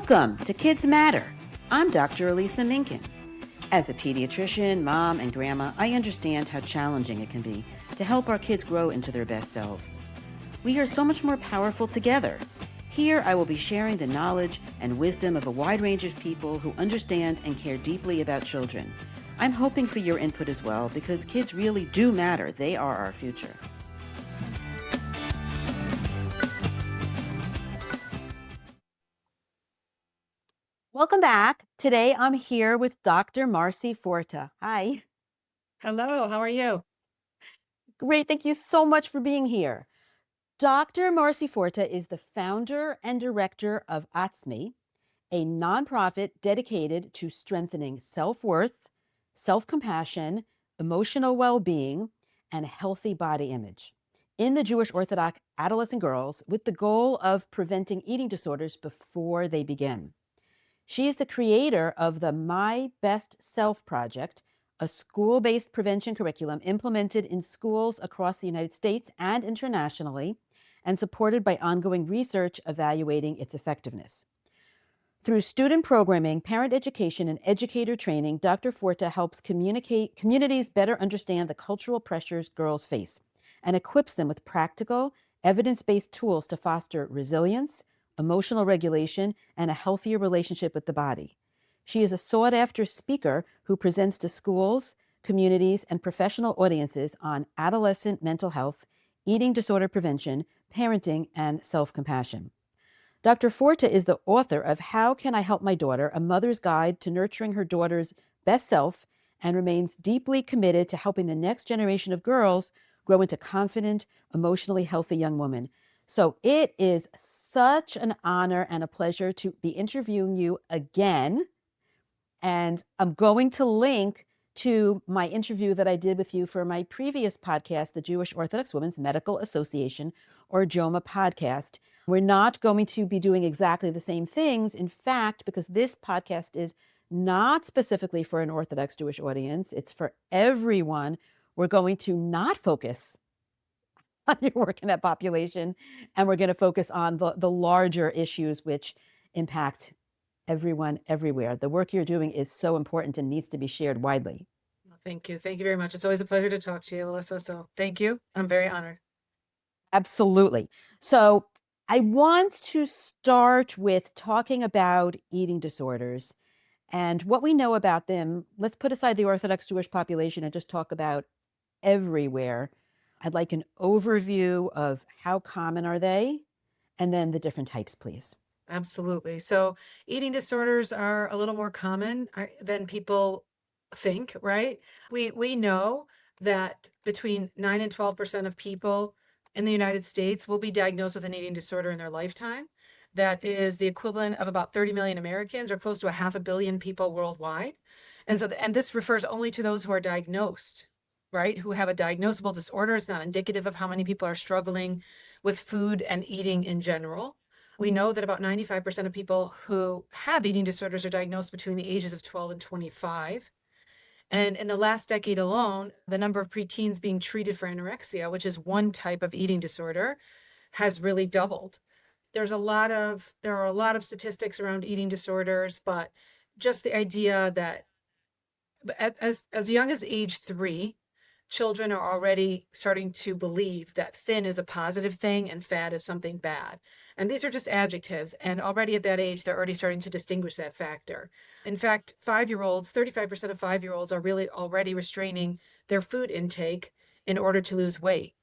Welcome to Kids Matter. I'm Dr. Elisa Minkin. As a pediatrician, mom, and grandma, I understand how challenging it can be to help our kids grow into their best selves. We are so much more powerful together. Here, I will be sharing the knowledge and wisdom of a wide range of people who understand and care deeply about children. I'm hoping for your input as well because kids really do matter. They are our future. Welcome back. Today I'm here with Dr. Marcy Forta. Hi. Hello, how are you? Great. Thank you so much for being here. Dr. Marcy Forta is the founder and director of Atzmi, a nonprofit dedicated to strengthening self-worth, self-compassion, emotional well-being, and a healthy body image in the Jewish Orthodox adolescent girls with the goal of preventing eating disorders before they begin. She is the creator of the My Best Self Project, a school-based prevention curriculum implemented in schools across the United States and internationally, and supported by ongoing research evaluating its effectiveness. Through student programming, parent education, and educator training, Dr. Forta helps communities better understand the cultural pressures girls face and equips them with practical, evidence-based tools to foster resilience, emotional regulation, and a healthier relationship with the body. She is a sought-after speaker who presents to schools, communities, and professional audiences on adolescent mental health, eating disorder prevention, parenting, and self-compassion. Dr. Forta is the author of How Can I Help My Daughter? A Mother's Guide to Nurturing Her Daughter's Best Self, and remains deeply committed to helping the next generation of girls grow into confident, emotionally healthy young women. So it is such an honor and a pleasure to be interviewing you again. And I'm going to link to my interview that I did with you for my previous podcast, the Jewish Orthodox Women's Medical Association, or JOMA podcast. We're not going to be doing exactly the same things. In fact, because this podcast is not specifically for an Orthodox Jewish audience, it's for everyone. We're going to not focus on your work in that population, and we're going to focus on the larger issues which impact everyone everywhere. The work you're doing is so important and needs to be shared widely. Well, thank you. Thank you very much. It's always a pleasure to talk to you, Alyssa. So thank you. I'm very honored. Absolutely. So I want to start with talking about eating disorders and what we know about them. Let's put aside the Orthodox Jewish population and just talk about everywhere. I'd like an overview of how common are they, and then the different types, please. Absolutely. So eating disorders are a little more common than people think, right? We know that between 9 and 12% of people in the United States will be diagnosed with an eating disorder in their lifetime. That is the equivalent of about 30 million Americans, or close to 500,000,000 people worldwide. And so, and this refers only to those who are diagnosed, right? Who have a diagnosable disorder. It's not indicative of how many people are struggling with food and eating in general. We know that about 95% of people who have eating disorders are diagnosed between the ages of 12 and 25. And in the last decade alone, the number of preteens being treated for anorexia, which is one type of eating disorder, has really doubled. There are a lot of statistics around eating disorders, but just the idea that as young as age 3, children are already starting to believe that thin is a positive thing and fat is something bad. And these are just adjectives. And already at that age, they're already starting to distinguish that factor. In fact, 5-year-olds, 35% of 5-year-olds are really already restraining their food intake in order to lose weight.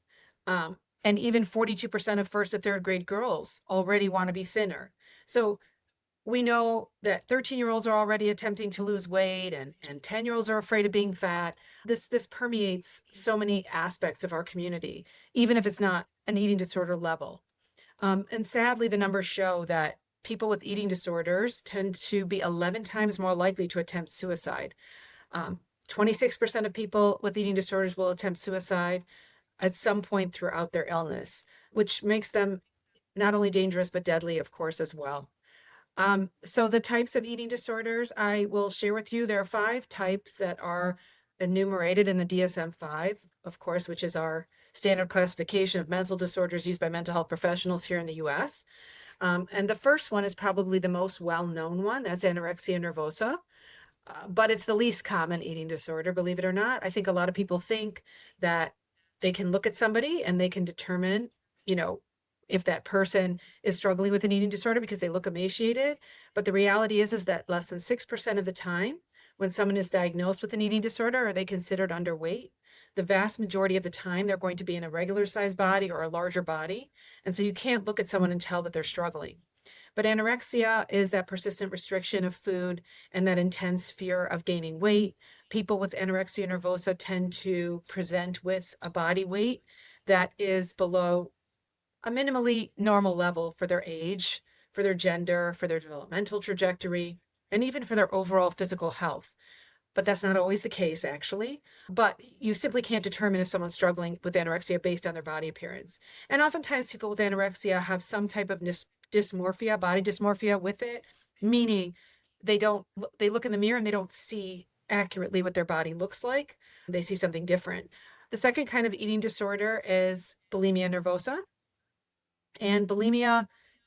And even 42% of first to third grade girls already want to be thinner. So we know that 13-year-olds are already attempting to lose weight, and 10-year-olds are afraid of being fat. This permeates so many aspects of our community, even if it's not an eating disorder level. And sadly, the numbers show that people with eating disorders tend to be 11 times more likely to attempt suicide. 26% of people with eating disorders will attempt suicide at some point throughout their illness, which makes them not only dangerous, but deadly, of course, as well. So the types of eating disorders I will share with you, there are 5 types that are enumerated in the DSM-5, of course, which is our standard classification of mental disorders used by mental health professionals here in the US. And the first one is probably the most well-known one. That's anorexia nervosa. But it's the least common eating disorder, believe it or not. I think a lot of people think that they can look at somebody and they can determine, you know, if that person is struggling with an eating disorder because they look emaciated. But the reality is that less than 6% of the time when someone is diagnosed with an eating disorder, are they considered underweight. The vast majority of the time, they're going to be in a regular sized body or a larger body. And so you can't look at someone and tell that they're struggling. But anorexia is that persistent restriction of food and that intense fear of gaining weight. People with anorexia nervosa tend to present with a body weight that is below a minimally normal level for their age, for their gender, for their developmental trajectory, and even for their overall physical health. But that's not always the case, actually. But you simply can't determine if someone's struggling with anorexia based on their body appearance. And oftentimes, people with anorexia have some type of dysmorphia, body dysmorphia with it, meaning they look in the mirror and they don't see accurately what their body looks like. They see something different. The second kind of eating disorder is bulimia nervosa. And bulimia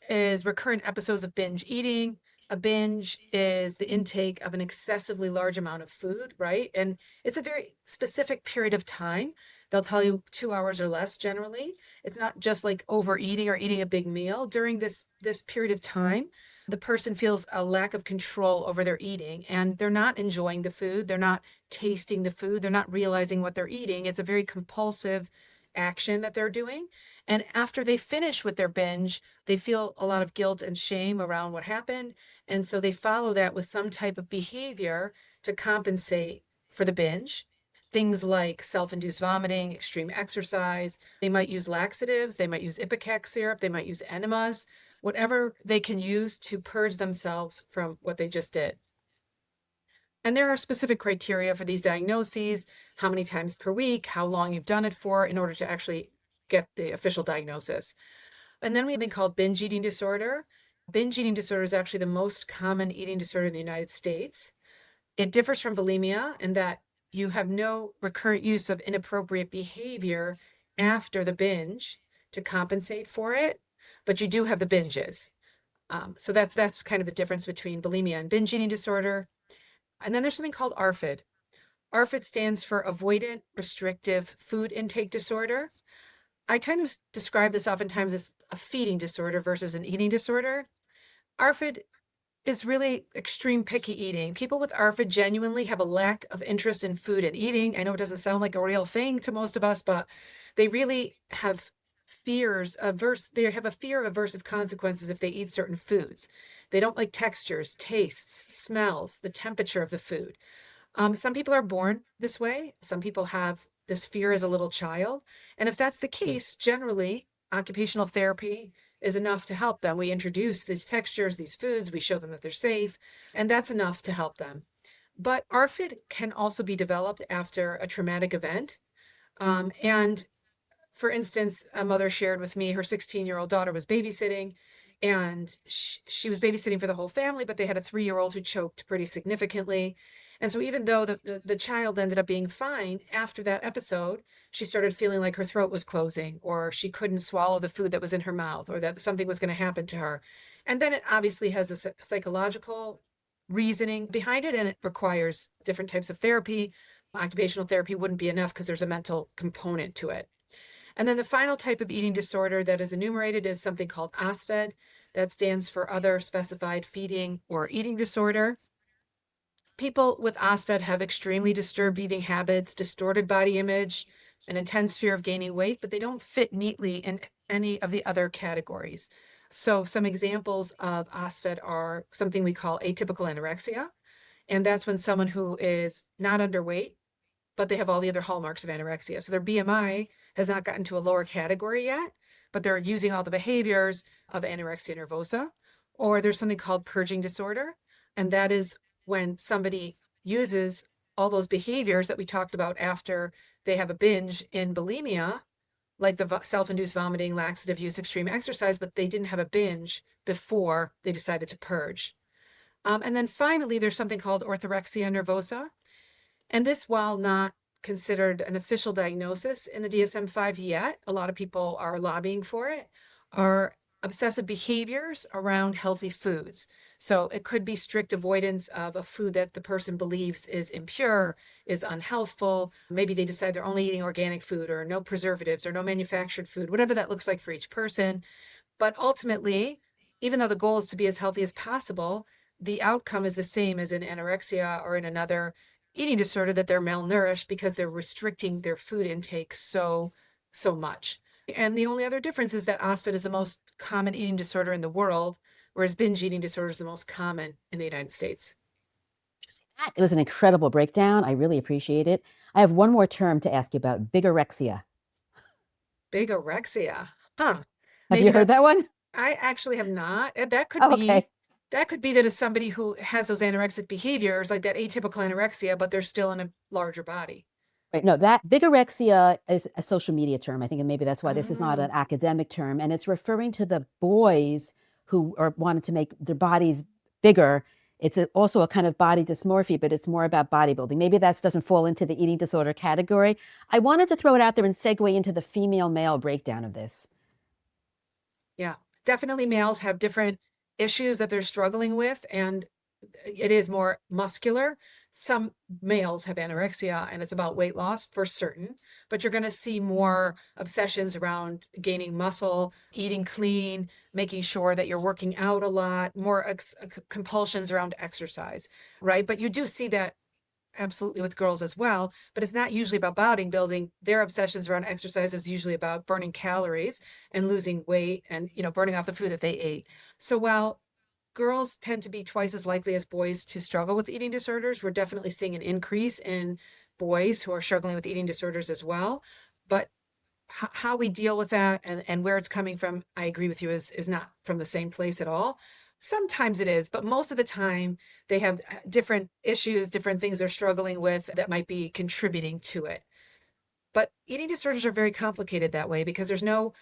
is recurrent episodes of binge eating. A binge is the intake of an excessively large amount of food, right? And it's a very specific period of time. They'll tell you 2 hours or less generally. It's not just like overeating or eating a big meal. During this period of time, the person feels a lack of control over their eating and they're not enjoying the food. They're not tasting the food. They're not realizing what they're eating. It's a very compulsive action that they're doing. And after they finish with their binge, they feel a lot of guilt and shame around what happened. And so they follow that with some type of behavior to compensate for the binge. Things like self-induced vomiting, extreme exercise. They might use laxatives. They might use ipecac syrup. They might use enemas, whatever they can use to purge themselves from what they just did. And there are specific criteria for these diagnoses, how many times per week, how long you've done it for in order to actually get the official diagnosis. And then we have something called binge eating disorder. Binge eating disorder is actually the most common eating disorder in the United States. It differs from bulimia in that you have no recurrent use of inappropriate behavior after the binge to compensate for it, but you do have the binges. So that's kind of the difference between bulimia and binge eating disorder. And then there's something called ARFID. ARFID stands for Avoidant Restrictive Food Intake Disorder. I kind of describe this oftentimes as a feeding disorder versus an eating disorder. ARFID is really extreme picky eating. People with ARFID genuinely have a lack of interest in food and eating. I know it doesn't sound like a real thing to most of us, but they really have they have a fear of aversive consequences if they eat certain foods. They don't like textures, tastes, smells, the temperature of the food. Some people are born this way. Some people have this fear as a little child. And if that's the case, generally, occupational therapy is enough to help them. We introduce these textures, these foods, we show them that they're safe, and that's enough to help them. But ARFID can also be developed after a traumatic event. And for instance, a mother shared with me her 16-year-old daughter was babysitting, and she was babysitting for the whole family, but they had a 3-year-old who choked pretty significantly. And so even though the child ended up being fine after that episode, she started feeling like her throat was closing, or she couldn't swallow the food that was in her mouth, or that something was going to happen to her. And then it obviously has a psychological reasoning behind it, and it requires different types of therapy. Occupational therapy wouldn't be enough because there's a mental component to it. And then the final type of eating disorder that is enumerated is something called OSFED. That stands for Other Specified Feeding or Eating Disorder. People with OSFED have extremely disturbed eating habits, distorted body image, an intense fear of gaining weight, but they don't fit neatly in any of the other categories. So some examples of OSFED are something we call atypical anorexia. And that's when someone who is not underweight, but they have all the other hallmarks of anorexia. So their BMI has not gotten to a lower category yet, but they're using all the behaviors of anorexia nervosa. Or there's something called purging disorder. And that is when somebody uses all those behaviors that we talked about after they have a binge in bulimia, like the self-induced vomiting, laxative use, extreme exercise, but they didn't have a binge before they decided to purge. And then finally, there's something called orthorexia nervosa. And this, while not considered an official diagnosis in the DSM-5 yet, a lot of people are lobbying for it, are obsessive behaviors around healthy foods. So it could be strict avoidance of a food that the person believes is impure, is unhealthful. Maybe they decide they're only eating organic food or no preservatives or no manufactured food, whatever that looks like for each person. But ultimately, even though the goal is to be as healthy as possible, the outcome is the same as in anorexia or in another eating disorder, that they're malnourished because they're restricting their food intake so much. And the only other difference is that OSFID is the most common eating disorder in the world, whereas binge eating disorder is the most common in the United States. It was an incredible breakdown. I really appreciate it. I have one more term to ask you about, bigorexia. Bigorexia. Huh. Have you Maybe heard that that's, one? I actually have not. Oh, okay. That could be that it's somebody who has those anorexic behaviors, like that atypical anorexia, but they're still in a larger body. Right. No, that bigorexia is a social media term. I think, and maybe that's why this is not an Oh, academic term. And it's referring to the boys who are wanted to make their bodies bigger. It's also a kind of body dysmorphia, but it's more about bodybuilding. Maybe that doesn't fall into the eating disorder category. I wanted to throw it out there and segue into the female male breakdown of this. yeah. Definitely males have different issues that they're struggling with, and it is more muscular. Some males have anorexia and it's about weight loss for certain, but you're going to see more obsessions around gaining muscle, eating clean, making sure that you're working out a lot, more compulsions around exercise, right? But you do see that absolutely with girls as well, but it's not usually about bodybuilding. Their obsessions around exercise is usually about burning calories and losing weight and, burning off the food that they ate. So while girls tend to be twice as likely as boys to struggle with eating disorders, we're definitely seeing an increase in boys who are struggling with eating disorders as well. But how we deal with that and where it's coming from, I agree with you, is not from the same place at all. Sometimes it is, but most of the time they have different issues, different things they're struggling with that might be contributing to it. But eating disorders are very complicated that way because there's no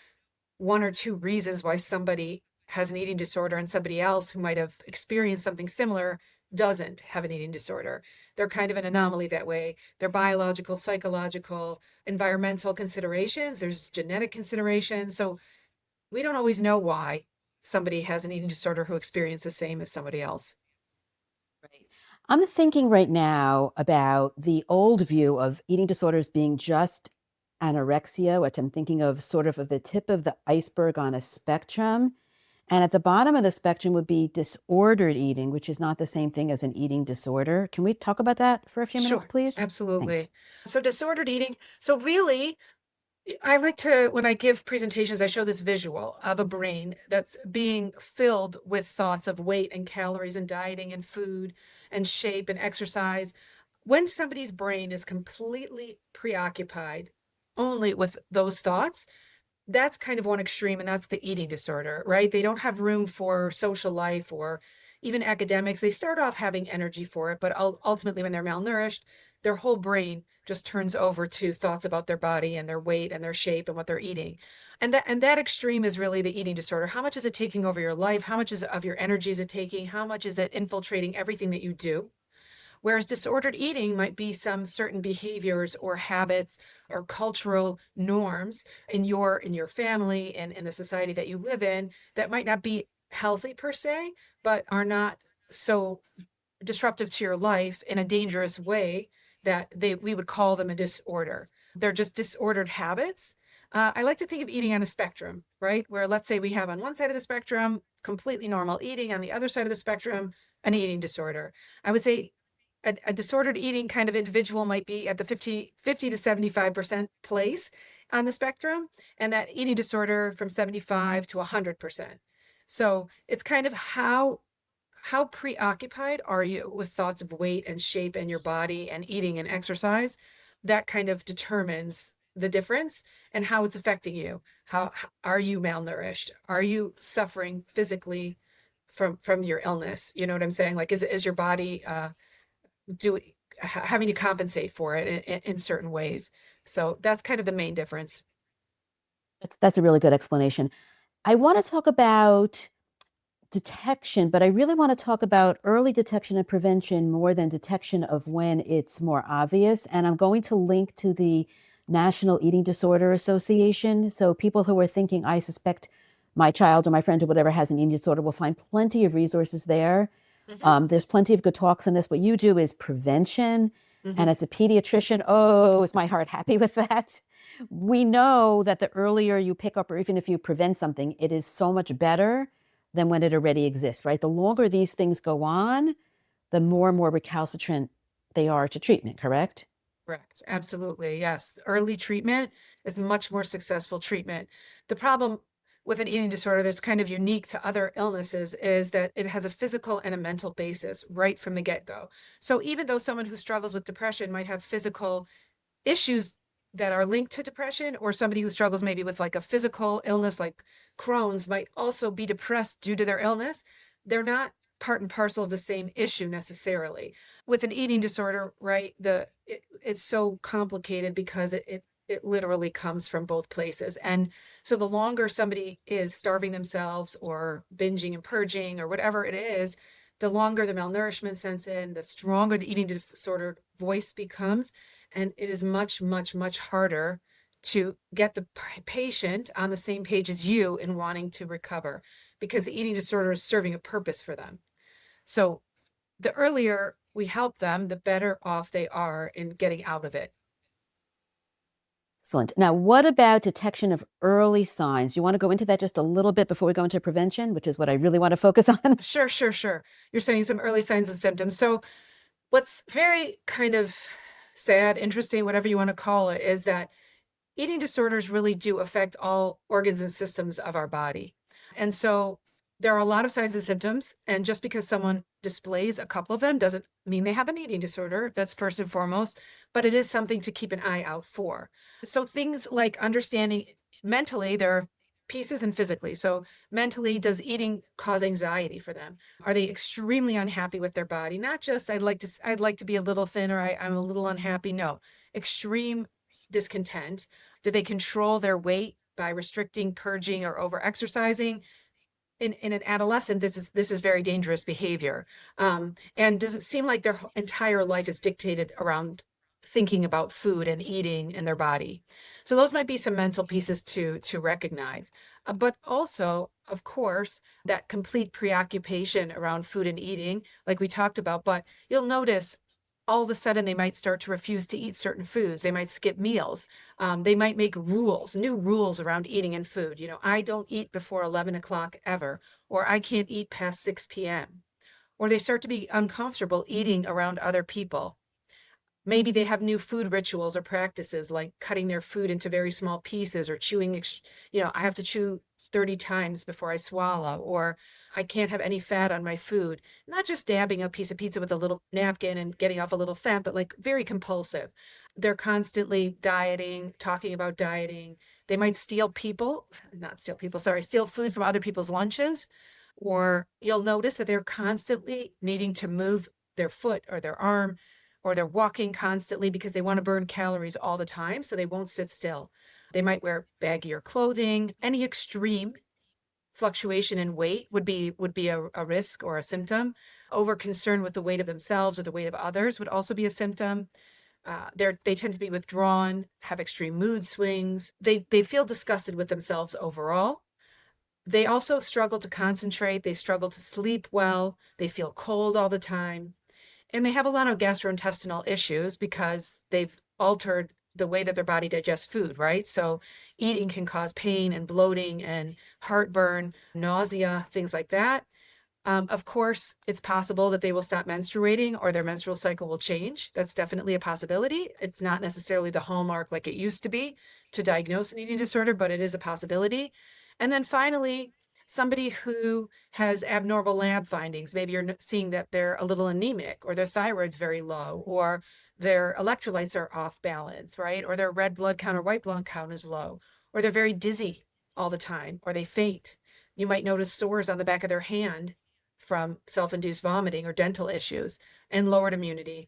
one or two reasons why somebody has an eating disorder and somebody else who might have experienced something similar doesn't have an eating disorder. They're kind of an anomaly that way. They're biological, psychological, environmental considerations. There's genetic considerations. So we don't always know why somebody has an eating disorder who experienced the same as somebody else. Right. I'm thinking right now about the old view of eating disorders being just anorexia, which I'm thinking of sort of the tip of the iceberg on a spectrum. And at the bottom of the spectrum would be disordered eating, which is not the same thing as an eating disorder. Can we talk about that for a few minutes, Sure, please? Thanks. absolutely. So disordered eating. So really, I like to, when I give presentations, I show this visual of a brain that's being filled with thoughts of weight and calories and dieting and food and shape and exercise. When somebody's brain is completely preoccupied only with those thoughts, that's kind of one extreme, and that's the eating disorder, right? They don't have room for social life or even academics. They start off having energy for it, but ultimately, when they're malnourished, their whole brain just turns over to thoughts about their body and their weight and their shape and what they're eating. And that extreme is really the eating disorder. How much is it taking over your life? How much of your energy is it taking? How much is it infiltrating everything that you do? Whereas disordered eating might be some certain behaviors or habits or cultural norms in your family and in the society that you live in that might not be healthy per se, but are not so disruptive to your life in a dangerous way that we would call them a disorder. They're just disordered habits. I like to think of eating on a spectrum, right? Where let's say we have on one side of the spectrum completely normal eating, on the other side of the spectrum an eating disorder. I would say a disordered eating kind of individual might be at the 50 to 75% place on the spectrum, and that eating disorder from 75 to 100%. So it's kind of how preoccupied are you with thoughts of weight and shape and your body and eating and exercise? That kind of determines the difference and how it's affecting you. How are you malnourished? Are you suffering physically from your illness? You know what I'm saying? Like, is your body do having to compensate for it in certain ways. So that's kind of the main difference. That's a really good explanation. I want to talk about detection, but I really want to talk about early detection and prevention more than detection of when it's more obvious. And I'm going to link to the National Eating Disorder Association. So people who are thinking, I suspect my child or my friend or whatever has an eating disorder, we'll find plenty of resources there. Hmm. There's plenty of good talks on this. What you do is prevention. And Hmm. as a pediatrician, oh, is my heart happy with that? We know that the earlier you pick up, or even if you prevent something, it is so much better than when it already exists, right? The longer these things go on, the more and more recalcitrant they are to treatment, correct? Correct. Absolutely. Yes. Early treatment is much more successful treatment. The problem with an eating disorder that's kind of unique to other illnesses is that it has a physical and a mental basis right from the get-go. So even though someone who struggles with depression might have physical issues that are linked to depression, or somebody who struggles maybe with like a physical illness like Crohn's might also be depressed due to their illness, they're not part and parcel of the same issue necessarily. With an eating disorder, right, it's so complicated because it literally comes from both places. And so the longer somebody is starving themselves or binging and purging or whatever it is, the longer the malnourishment sets in, the stronger the eating disorder voice becomes. And it is much, much, much harder to get the patient on the same page as you in wanting to recover because the eating disorder is serving a purpose for them. So the earlier we help them, the better off they are in getting out of it. Excellent. Now, what about detection of early signs? You want to go into that just a little bit before we go into prevention, which is what I really want to focus on? Sure, sure, sure. You're saying some early signs and symptoms. So what's very kind of sad, interesting, whatever you want to call it, is that eating disorders really do affect all organs and systems of our body. And so there are a lot of signs and symptoms. And just because someone displays a couple of them doesn't mean they have an eating disorder. That's first and foremost, but it is something to keep an eye out for. So things like understanding mentally, there are pieces and physically. So mentally, does eating cause anxiety for them? Are they extremely unhappy with their body? Not just I'd like to be a little thinner, I'm a little unhappy. No, extreme discontent. Do they control their weight by restricting, purging, or over exercising? In an adolescent, this is very dangerous behavior. And does it seem like their entire life is dictated around thinking about food and eating and their body? So those might be some mental pieces to recognize. But also, of course, that complete preoccupation around food and eating, like we talked about. But you'll notice all of a sudden they might start to refuse to eat certain foods. They might skip meals. They might make rules, new rules around eating and food. You know, I don't eat before 11 o'clock ever, or I can't eat past 6 p.m. Or they start to be uncomfortable eating around other people. Maybe they have new food rituals or practices like cutting their food into very small pieces or chewing, I have to chew 30 times before I swallow, or I can't have any fat on my food. Not just dabbing a piece of pizza with a little napkin and getting off a little fat, but like very compulsive. They're constantly dieting, talking about dieting. They might steal food from other people's lunches. Or you'll notice that they're constantly needing to move their foot or their arm, or they're walking constantly because they want to burn calories all the time, so they won't sit still. They might wear baggier clothing. Any extreme fluctuation in weight would be a risk or a symptom. Over concern with the weight of themselves or the weight of others would also be a symptom. They tend to be withdrawn, have extreme mood swings. They feel disgusted with themselves overall. They also struggle to concentrate. They struggle to sleep well. They feel cold all the time. And they have a lot of gastrointestinal issues because they've altered the way that their body digests food, right? So eating can cause pain and bloating and heartburn, nausea, things like that. Of course, it's possible that they will stop menstruating or their menstrual cycle will change. That's definitely a possibility. It's not necessarily the hallmark like it used to be to diagnose an eating disorder, but it is a possibility. And then finally, somebody who has abnormal lab findings, maybe you're seeing that they're a little anemic or their thyroid's very low or their electrolytes are off balance, right? Or their red blood count or white blood count is low, or they're very dizzy all the time, or they faint. You might notice sores on the back of their hand from self-induced vomiting or dental issues and lowered immunity.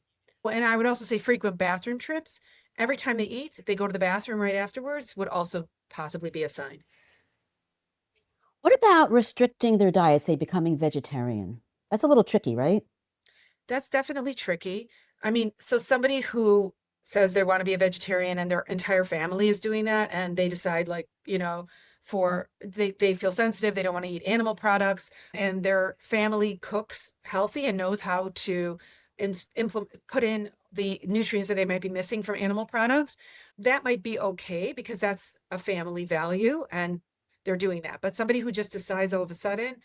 And I would also say frequent bathroom trips. Every time they eat, they go to the bathroom right afterwards would also possibly be a sign. What about restricting their diet, say becoming vegetarian? That's a little tricky, right? That's definitely tricky. I mean, so somebody who says they want to be a vegetarian and their entire family is doing that and they decide like, they feel sensitive, they don't want to eat animal products, and their family cooks healthy and knows how to put in the nutrients that they might be missing from animal products. That might be okay because that's a family value and they're doing that. But somebody who just decides all of a sudden,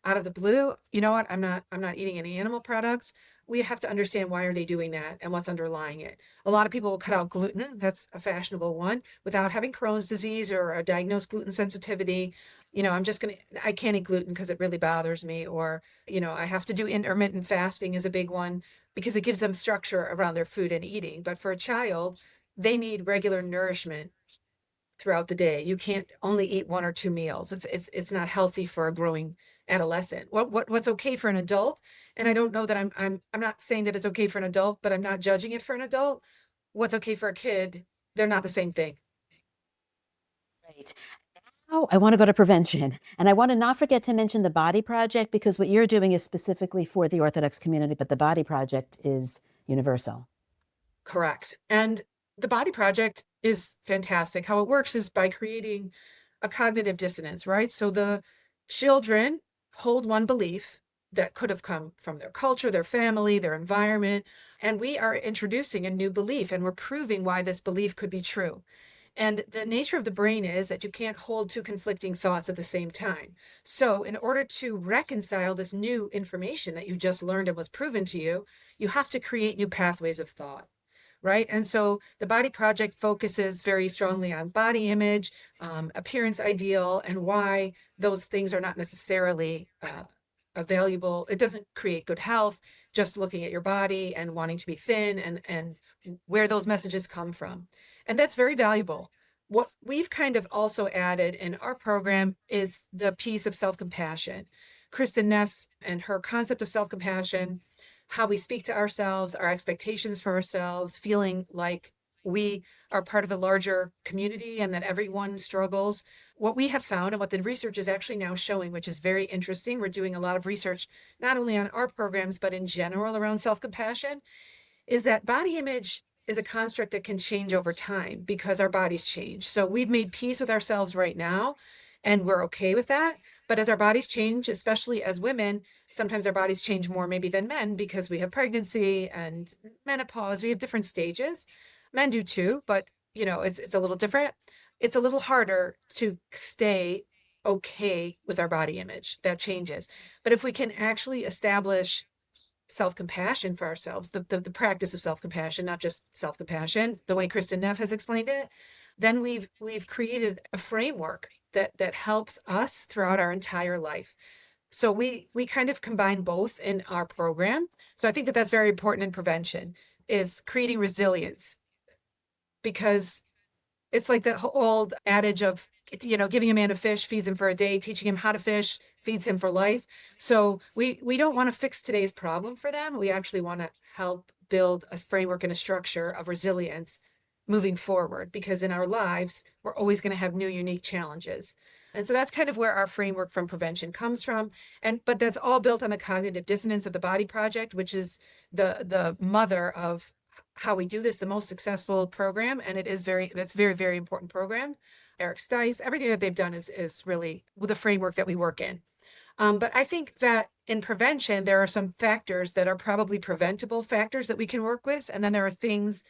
out of the blue, you know what, I'm not eating any animal products. We have to understand why are they doing that and what's underlying it. A lot of people will cut out gluten. That's a fashionable one without having Crohn's disease or a diagnosed gluten sensitivity. I can't eat gluten because it really bothers me. Or, I have to do intermittent fasting is a big one because it gives them structure around their food and eating. But for a child, they need regular nourishment throughout the day. You can't only eat one or two meals. It's not healthy for a growing adolescent. What's okay for an adult? And I don't know that I'm not saying that it's okay for an adult, but I'm not judging it for an adult. What's okay for a kid? They're not the same thing. Right. Oh, I want to go to prevention. And I want to not forget to mention the Body Project because what you're doing is specifically for the Orthodox community, but the Body Project is universal. Correct. And the Body Project is fantastic. How it works is by creating a cognitive dissonance, right? So the children hold one belief that could have come from their culture, their family, their environment, and we are introducing a new belief and we're proving why this belief could be true. And the nature of the brain is that you can't hold two conflicting thoughts at the same time. So, in order to reconcile this new information that you just learned and was proven to you, you have to create new pathways of thought, right? And so the Body Project focuses very strongly on body image, appearance ideal, and why those things are not necessarily a valuable. It doesn't create good health. Just looking at your body and wanting to be thin, and where those messages come from, and that's very valuable. What we've kind of also added in our program is the piece of self-compassion. Kristen Neff and her concept of self-compassion, how we speak to ourselves, our expectations for ourselves, feeling like we are part of a larger community and that everyone struggles. What we have found and what the research is actually now showing, which is very interesting, we're doing a lot of research not only on our programs, but in general around self compassion, is that body image is a construct that can change over time because our bodies change. So we've made peace with ourselves right now, and we're okay with that. But as our bodies change, especially as women, sometimes our bodies change more maybe than men because we have pregnancy and menopause. We have different stages. Men do too, but it's a little different. It's a little harder to stay okay with our body image. That changes. But if we can actually establish self-compassion for ourselves, the practice of self-compassion, not just self-compassion, the way Kristen Neff has explained it, then we've created a framework that helps us throughout our entire life. So we kind of combine both in our program. So I think that that's very important in prevention, is creating resilience, because it's like the old adage of, giving a man a fish feeds him for a day, teaching him how to fish feeds him for life. So we don't want to fix today's problem for them. We actually want to help build a framework and a structure of resilience moving forward, because in our lives, we're always going to have new, unique challenges. And so that's kind of where our framework from prevention comes from. But that's all built on the cognitive dissonance of the Body Project, which is the mother of how we do this, the most successful program. And that's very, very important program. Eric Stice, everything that they've done is really the framework that we work in. But I think that in prevention, there are some factors that are probably preventable factors that we can work with. And then there are things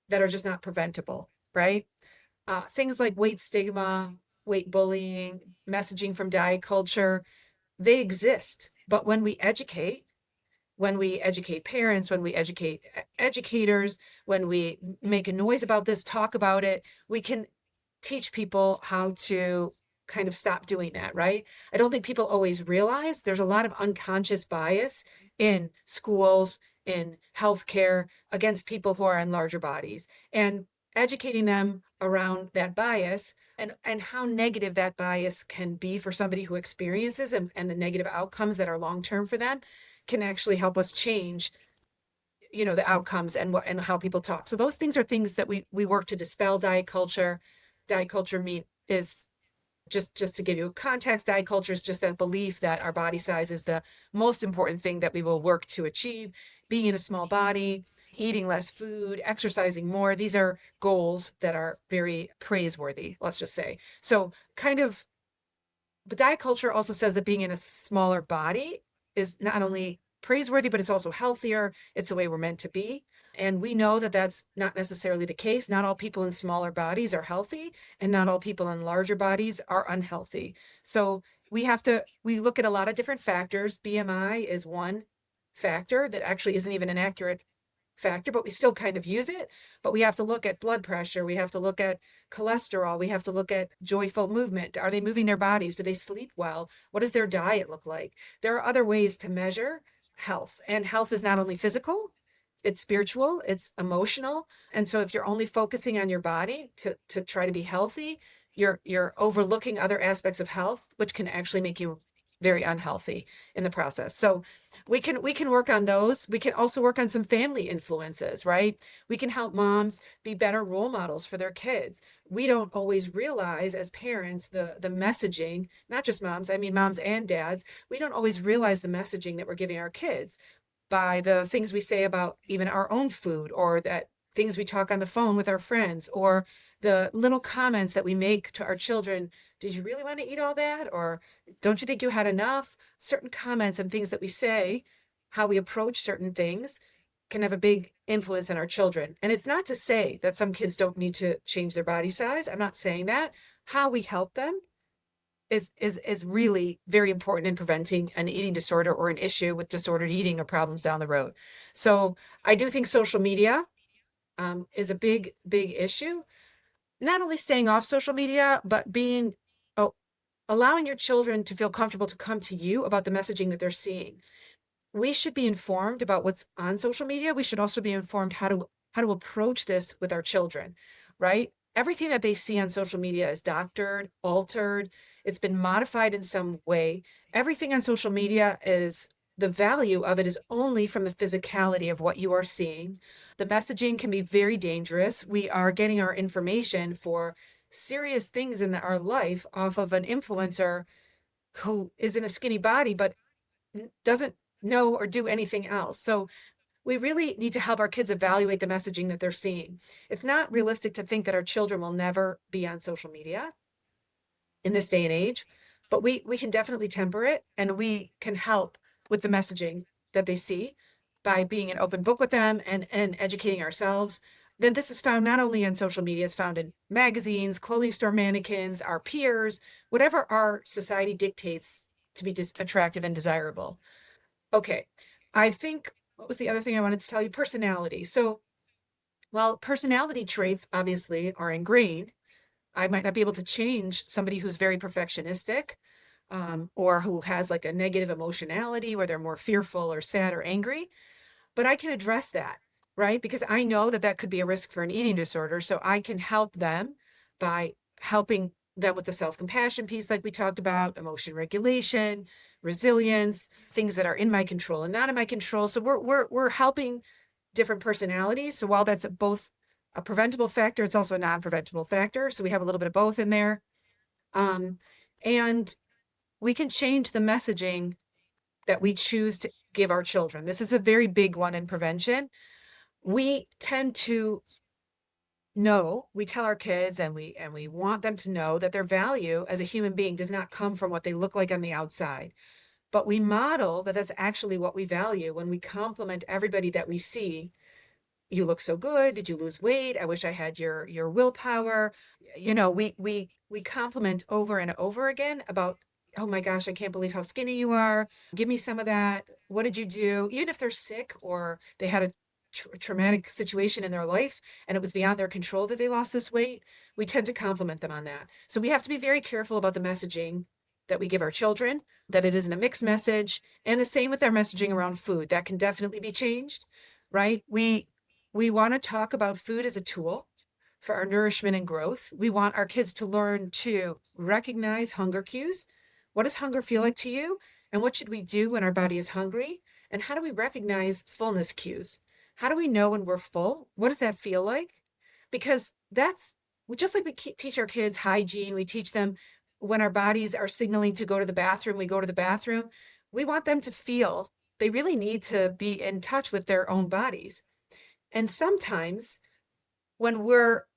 that are just not preventable, right? Things like weight stigma, weight bullying, messaging from diet culture, they exist. But when we educate parents, when we educate educators, when we make a noise about this, talk about it, we can teach people how to kind of stop doing that, right? I don't think people always realize there's a lot of unconscious bias in schools, in healthcare against people who are in larger bodies, and educating them around that bias and how negative that bias can be for somebody who experiences and the negative outcomes that are long term for them can actually help us change the outcomes and how people talk. So those things are things that we work to dispel diet culture. Diet culture is just to give you context, diet culture is just that belief that our body size is the most important thing that we will work to achieve. Being in a small body, eating less food, exercising more. These are goals that are very praiseworthy, let's just say. So kind of the diet culture also says that being in a smaller body is not only praiseworthy, but it's also healthier. It's the way we're meant to be. And we know that that's not necessarily the case. Not all people in smaller bodies are healthy, and not all people in larger bodies are unhealthy. So we look at a lot of different factors. BMI is one factor that actually isn't even an accurate factor, but we still kind of use it. But we have to look at blood pressure. We have to look at cholesterol. We have to look at joyful movement. Are they moving their bodies? Do they sleep well? What does their diet look like? There are other ways to measure health, and health is not only physical, it's spiritual, it's emotional. And so if you're only focusing on your body to try to be healthy, you're overlooking other aspects of health, which can actually make you very unhealthy in the process. So we can work on those. We can also work on some family influences, right? We can help moms be better role models for their kids. We don't always realize as parents the messaging, not just moms, I mean moms and dads, we don't always realize the messaging that we're giving our kids by the things we say about even our own food, or that things we talk on the phone with our friends, or the little comments that we make to our children. Did you really want to eat all that? Or don't you think you had enough? Certain comments and things that we say, how we approach certain things, can have a big influence on our children. And it's not to say that some kids don't need to change their body size. I'm not saying that. How we help them is really very important in preventing an eating disorder or an issue with disordered eating or problems down the road. So I do think social media is a big issue. Not only staying off social media, but being oh, allowing your children to feel comfortable to come to you about the messaging that they're seeing. We should be informed about what's on social media. We should also be informed how to approach this with our children, right? Everything that they see on social media is doctored, altered, it's been modified in some way. Everything on social media is the value of it is only from the physicality of what you are seeing. The messaging can be very dangerous. We are getting our information for serious things in our life off of an influencer who is in a skinny body, but doesn't know or do anything else. So we really need to help our kids evaluate the messaging that they're seeing. It's not realistic to think that our children will never be on social media in this day and age, but we can definitely temper it, and we can help with the messaging that they see by being an open book with them and educating ourselves. Then this is found not only in social media, it's found in magazines, clothing store mannequins, our peers, whatever our society dictates to be attractive and desirable. Okay. I think, what was the other thing I wanted to tell you? Personality. So while personality traits obviously are ingrained, I might not be able to change somebody who's very perfectionistic, or who has like a negative emotionality where they're more fearful or sad or angry, but I can address that, right? Because I know that that could be a risk for an eating disorder. So I can help them by helping them with the self-compassion piece, like we talked about, emotion regulation, resilience, things that are in my control and not in my control. So we're helping different personalities. So while that's both a preventable factor, it's also a non-preventable factor. So we have a little bit of both in there. Um, and we can change the messaging that we choose to give our children. This is a very big one in prevention. We tend to know, we tell our kids and we want them to know that their value as a human being does not come from what they look like on the outside. But we model that that's actually what we value when we compliment everybody that we see. You look so good. Did you lose weight? I wish I had your willpower. We compliment over and over again about, oh my gosh, I can't believe how skinny you are. Give me some of that. What did you do? Even if they're sick or they had a traumatic situation in their life and it was beyond their control that they lost this weight, we tend to compliment them on that. So we have to be very careful about the messaging that we give our children, that it isn't a mixed message, and the same with our messaging around food. That can definitely be changed, right? We want to talk about food as a tool for our nourishment and growth. We want our kids to learn to recognize hunger cues. What does hunger feel like to you? And what should we do when our body is hungry? And how do we recognize fullness cues? How do we know when we're full? What does that feel like? Because that's just like we teach our kids hygiene, we teach them when our bodies are signaling to go to the bathroom, we go to the bathroom. We want them to feel they really need to be in touch with their own bodies. And sometimes when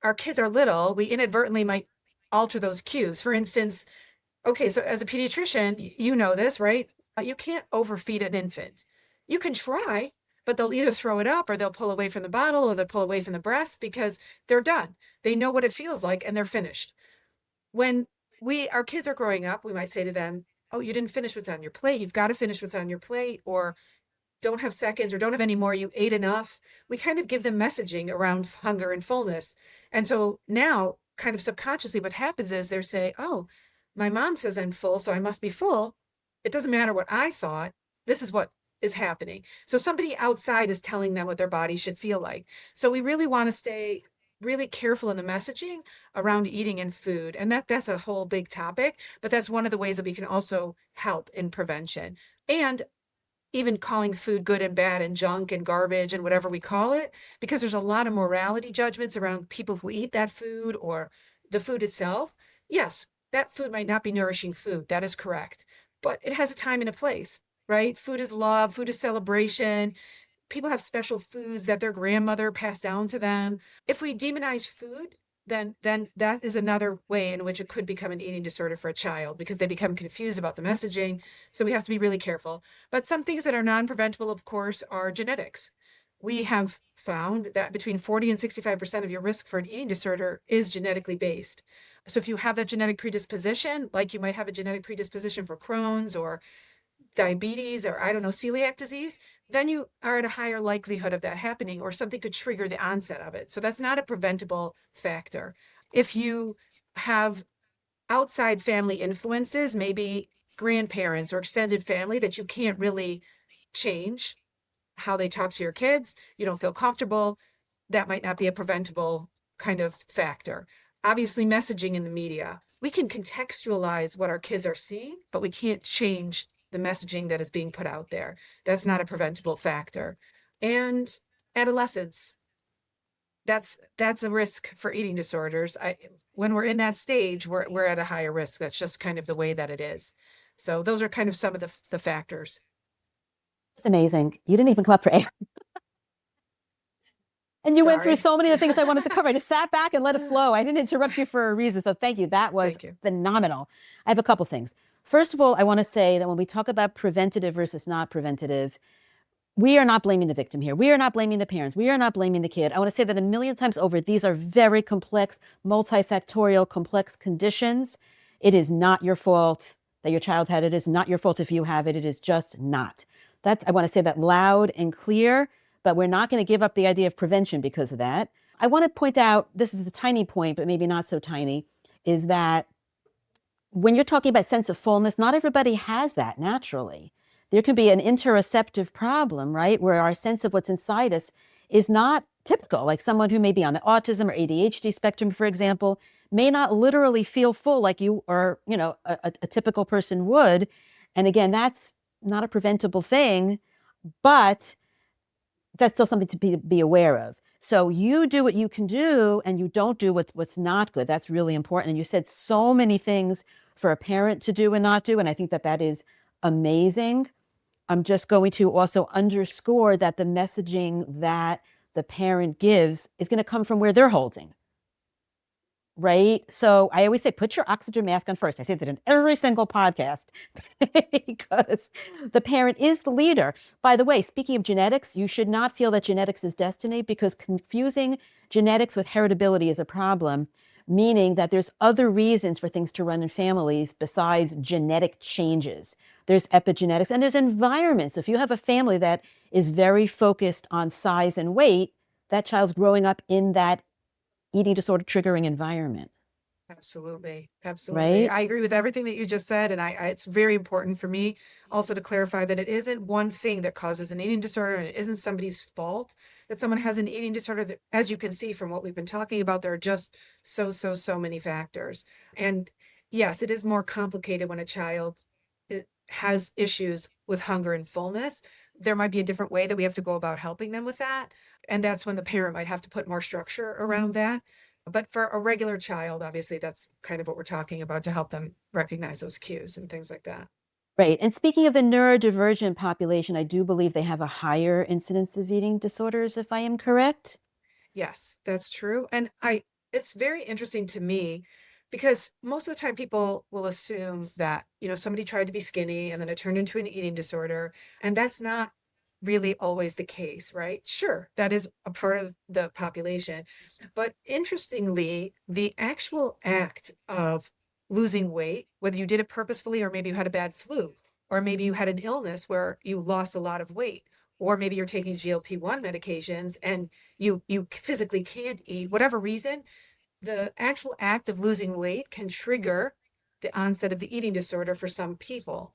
our kids are little, we inadvertently might alter those cues. For instance, okay, so as a pediatrician, you know this, right? You can't overfeed an infant. You can try, but they'll either throw it up or they'll pull away from the bottle or they'll pull away from the breast because they're done. They know what it feels like and they're finished. When our kids are growing up, we might say to them, "Oh, you didn't finish what's on your plate. You've got to finish what's on your plate," or "Don't have seconds," or "Don't have any more. You ate enough." We kind of give them messaging around hunger and fullness. And so now, kind of subconsciously, what happens is they say, "Oh, my mom says I'm full, so I must be full. It doesn't matter what I thought. This is what is happening." So somebody outside is telling them what their body should feel like. So we really want to stay really careful in the messaging around eating and food. And that's a whole big topic, but that's one of the ways that we can also help in prevention. And even calling food good and bad and junk and garbage and whatever we call it, because there's a lot of morality judgments around people who eat that food or the food itself. Yes, that food might not be nourishing food. That is correct. But it has a time and a place, right? Food is love, food is celebration. People have special foods that their grandmother passed down to them. If we demonize food, then that is another way in which it could become an eating disorder for a child because they become confused about the messaging. So we have to be really careful. But some things that are non-preventable, of course, are genetics. We have found that between 40 and 65% of your risk for an eating disorder is genetically based. So if you have that genetic predisposition, like you might have a genetic predisposition for Crohn's or diabetes or I don't know, celiac disease, then you are at a higher likelihood of that happening or something could trigger the onset of it. So that's not a preventable factor. If you have outside family influences, maybe grandparents or extended family that you can't really change how they talk to your kids, you don't feel comfortable, that might not be a preventable kind of factor. Obviously, messaging in the media, we can contextualize what our kids are seeing, but we can't change the messaging that is being put out there. That's not a preventable factor. And adolescence, that's a risk for eating disorders. When we're in that stage, we're at a higher risk. That's just kind of the way that it is. So those are kind of some of the factors. It's amazing. You didn't even come up for air. And you went through Sorry. so many of the things I wanted to cover. I just sat back and let it flow. I didn't interrupt you for a reason. So thank you. That was Thank you. phenomenal. I have a couple things. First of all, I want to say that when we talk about preventative versus not preventative, we are not blaming the victim here. We are not blaming the parents. We are not blaming the kid. I want to say that a million times over, these are very complex, multifactorial, complex conditions. It is not your fault that your child had it. It is not your fault if you have it. It is just not. I want to say that loud and clear, but we're not going to give up the idea of prevention because of that. I want to point out, this is a tiny point, but maybe not so tiny, is that when you're talking about sense of fullness, not everybody has that naturally. There can be an interoceptive problem, right? Where our sense of what's inside us is not typical. Like someone who may be on the autism or ADHD spectrum, for example, may not literally feel full like you or, a typical person would. And again, that's not a preventable thing, but that's still something to be aware of. So you do what you can do and you don't do what's not good. That's really important. And you said so many things for a parent to do and not do. And I think that is amazing. I'm just going to also underscore that the messaging that the parent gives is going to come from where they're holding, right? So I always say, put your oxygen mask on first. I say that in every single podcast because the parent is the leader. By the way, speaking of genetics, you should not feel that genetics is destiny because confusing genetics with heritability is a problem, meaning that there's other reasons for things to run in families besides genetic changes. There's epigenetics and there's environments. If you have a family that is very focused on size and weight, that child's growing up in that eating disorder triggering environment, Absolutely. Absolutely. right? I agree with everything that you just said. And it's very important for me also to clarify that it isn't one thing that causes an eating disorder and it isn't somebody's fault that someone has an eating disorder that, as you can see from what we've been talking about, there are just so many factors. And yes, it is more complicated when a child has issues with hunger and fullness. There might be a different way that we have to go about helping them with that. And that's when the parent might have to put more structure around that. But for a regular child, obviously, that's kind of what we're talking about to help them recognize those cues and things like that. Right. And speaking of the neurodivergent population, I do believe they have a higher incidence of eating disorders, if I am correct. Yes, that's true. And it's very interesting to me because most of the time people will assume that, somebody tried to be skinny and then it turned into an eating disorder. And that's not really always the case, right? Sure, that is a part of the population. But interestingly, the actual act of losing weight, whether you did it purposefully or maybe you had a bad flu, or maybe you had an illness where you lost a lot of weight, or maybe you're taking GLP-1 medications and you physically can't eat, whatever reason, the actual act of losing weight can trigger the onset of the eating disorder for some people.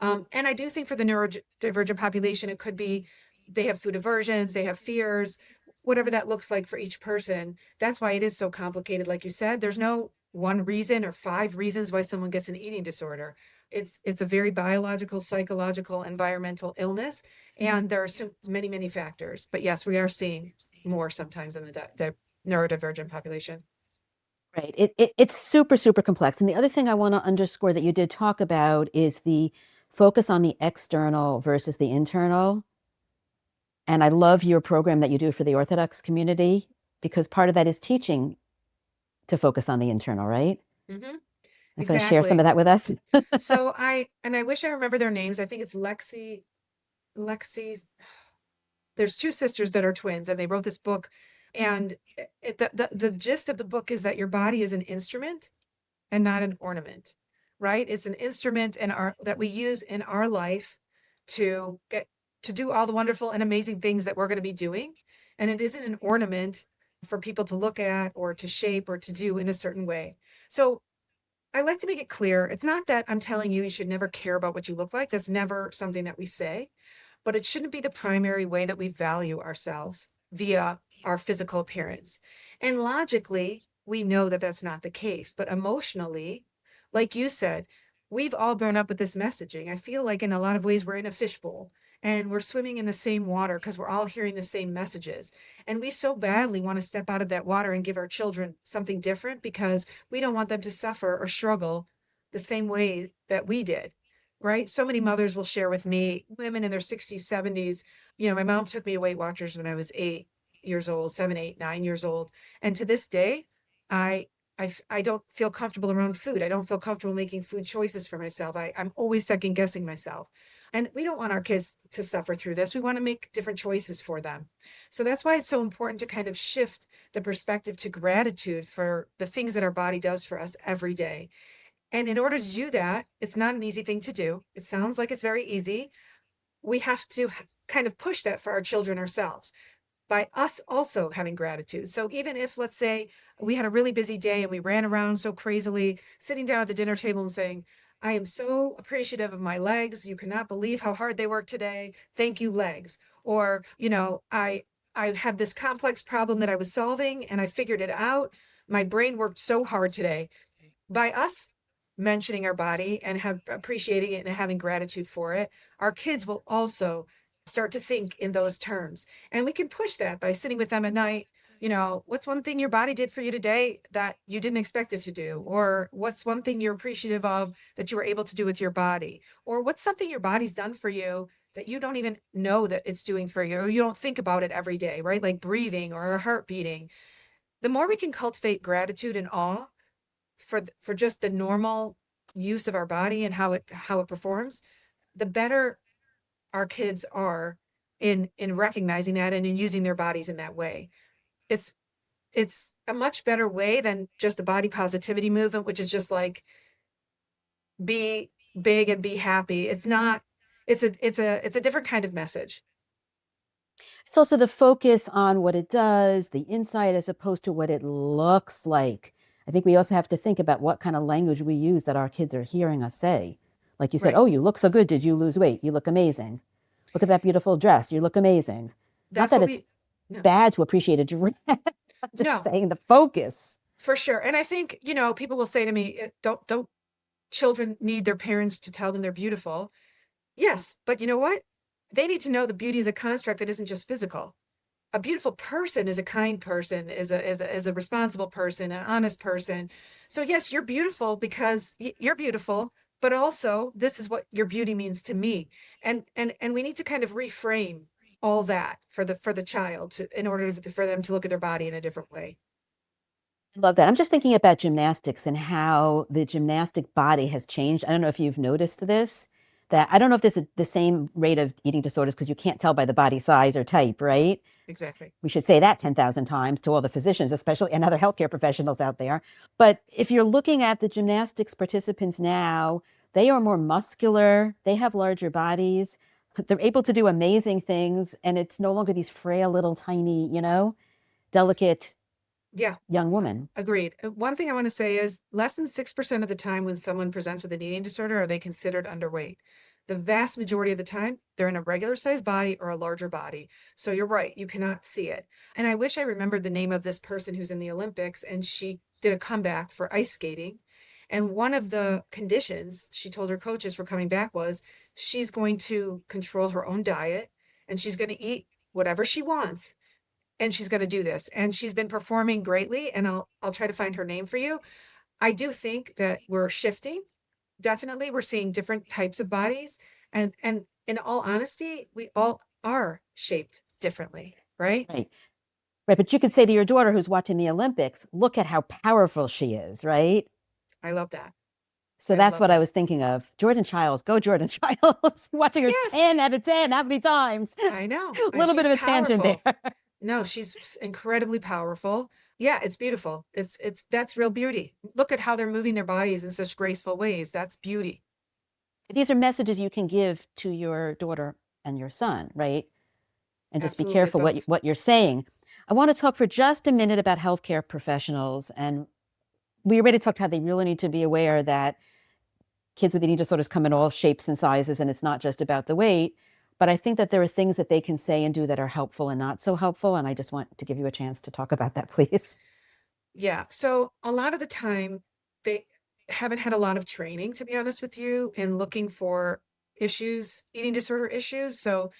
And I do think for the neurodivergent population, it could be they have food aversions, they have fears, whatever that looks like for each person. That's why it is so complicated. Like you said, there's no one reason or five reasons why someone gets an eating disorder. It's a very biological, psychological, environmental illness, and there are so many factors. But yes, we are seeing more sometimes in the neurodivergent population. Right. It's super, super complex. And the other thing I want to underscore that you did talk about is the focus on the external versus the internal. And I love your program that you do for the Orthodox community because part of that is teaching to focus on the internal, right? Hmm. And can you share some Exactly. of that with us? So I wish I remember their names. I think it's Lexi. There's two sisters that are twins, and they wrote this book. And the gist of the book is that your body is an instrument and not an ornament, right? It's an instrument in our that we use in our life to get to do all the wonderful and amazing things that we're going to be doing. And it isn't an ornament for people to look at or to shape or to do in a certain way. So I like to make it clear. It's not that I'm telling you should never care about what you look like. That's never something that we say, but it shouldn't be the primary way that we value ourselves via our physical appearance. And logically, we know that that's not the case, but emotionally, like you said, we've all grown up with this messaging. I feel like in a lot of ways we're in a fishbowl and we're swimming in the same water because we're all hearing the same messages. And we so badly want to step out of that water and give our children something different because we don't want them to suffer or struggle the same way that we did, right? So many mothers will share with me, women in their 60s, 70s. My mom took me to Weight Watchers when I was 8 years old, 7, 8, 9 years old. And to this day, I I don't feel comfortable around food. I don't feel comfortable making food choices for myself. I'm always second guessing myself. And we don't want our kids to suffer through this. We want to make different choices for them. So that's why it's so important to kind of shift the perspective to gratitude for the things that our body does for us every day. And in order to do that, it's not an easy thing to do. It sounds like it's very easy. We have to kind of push that for our children ourselves by us also having gratitude. So even if, let's say, we had a really busy day and we ran around so crazily, sitting down at the dinner table and saying, I am so appreciative of my legs. You cannot believe how hard they work today. Thank you, legs. Or, I had this complex problem that I was solving and I figured it out. My brain worked so hard today. By us mentioning our body and have appreciating it and having gratitude for it, our kids will also start to think in those terms. And we can push that by sitting with them at night. What's one thing your body did for you today that you didn't expect it to do? Or what's one thing you're appreciative of that you were able to do with your body? Or what's something your body's done for you that you don't even know that it's doing for you, or you don't think about it every day, right? Like breathing or a heart beating. The more we can cultivate gratitude and awe for just the normal use of our body and how it performs, the better our kids are in recognizing that and in using their bodies in that way. It's it's a much better way than just the body positivity movement, which is just like be big and be happy. It's not. It's a different kind of message. It's also the focus on what it does, the insight, as opposed to what it looks like. I think we also have to think about what kind of language we use that our kids are hearing us say. Like you said, Right. oh, you look so good. Did you lose weight? You look amazing. Look at that beautiful dress. You look amazing. Not That's that what it's we. No, bad to appreciate a dress. I'm just no, saying the focus. for sure. And I think people will say to me, Don't children need their parents to tell them they're beautiful?" Yes, but you know what? They need to know the beauty is a construct that isn't just physical. A beautiful person is a kind person, is a responsible person, an honest person. So yes, you're beautiful because you're beautiful, but also this is what your beauty means to me. And we need to kind of reframe all that for the child in order for them to look at their body in a different way. I love that. I'm just thinking about gymnastics and how the gymnastic body has changed. I don't know if you've noticed this, that I don't know if this is the same rate of eating disorders because you can't tell by the body size or type, right? Exactly. We should say that 10,000 times to all the physicians, especially and other healthcare professionals out there. But if you're looking at the gymnastics participants now, they are more muscular, they have larger bodies, they're able to do amazing things, and it's no longer these frail little tiny, delicate Yeah. young women. Agreed. One thing I want to say is less than 6% of the time when someone presents with an eating disorder are they considered underweight. The vast majority of the time, they're in a regular sized body or a larger body. So you're right, you cannot see it. And I wish I remembered the name of this person who's in the Olympics, and she did a comeback for ice skating. And one of the conditions she told her coaches for coming back was she's going to control her own diet and she's going to eat whatever she wants, and she's going to do this, and she's been performing greatly, and I'll try to find her name for you. I do think that we're shifting. Definitely we're seeing different types of bodies, and in all honesty, we all are shaped differently, right? Right. Right. But you could say to your daughter who's watching the Olympics, look at how powerful she is, right? I love that. So I that's love what I that. was thinking of. Jordan Childs, go Jordan Childs. Watching her Yes, 10 out of 10, how many times? I know. A And little bit she's of a tangent there. powerful. No, she's incredibly powerful. Yeah, it's beautiful. It's that's real beauty. Look at how they're moving their bodies in such graceful ways. That's beauty. These are messages you can give to your daughter and your son, right? And just be Absolutely careful both. what you're saying. I want to talk for just a minute about healthcare professionals. And we already talked how they really need to be aware that kids with eating disorders come in all shapes and sizes, and it's not just about the weight. But I think that there are things that they can say and do that are helpful and not so helpful. And I just want to give you a chance to talk about that, please. Yeah. So a lot of the time, they haven't had a lot of training, to be honest with you, in looking for issues, eating disorder issues. So